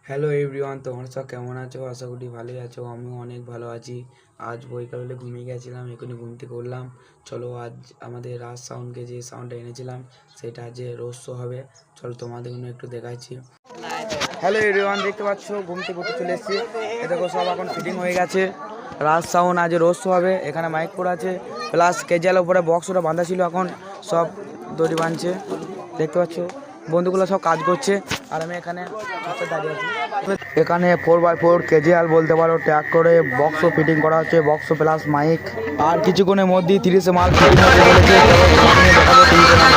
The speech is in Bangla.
হ্যালো এভরিওয়ান, তোমরা সব কেমন আছো? আশা করি ভালোই আছো। আমিও অনেক ভালো আছি। আজ বৈকালে ঘুমিয়ে গেছিলাম, এখনই ঘুম থেকে উঠলাম। চলো আজ আমাদের রাজ সাউন্ডকে যে সাউন্ডটা এনেছিলাম সেটা যে রোজ শো হবে, চলো তোমাদের জন্য একটু দেখাচ্ছি। হ্যালো এভরিওয়ান, দেখতে পাচ্ছ ঘুম থেকে উঠে চলে এসেছি। এ দেখো সব এখন ফিটিং হয়ে গেছে। রাজ সাউন্ড আজ রোজ শো হবে, এখানে মাইক পড়ে আছে, প্লাস কেজিয়ালের উপরে বক্সটা বাঁধা ছিল, এখন সব দড়ি বাঁধছে। দেখতে পাচ্ছ বন্ধুগুলো সব কাজ করছে আর আমি এখানে দাঁড়িয়ে আছি। এখানে 4x4 কেজিএল বলতে পারো ট্র্যাক্টরে বক্সও ফিটিং করা হচ্ছে, বক্স প্লাস মাইক। আর কিছুক্ষণের মধ্যেই 30 মাল ফিটিং হতে চলেছে। দেখাবো 30 মাল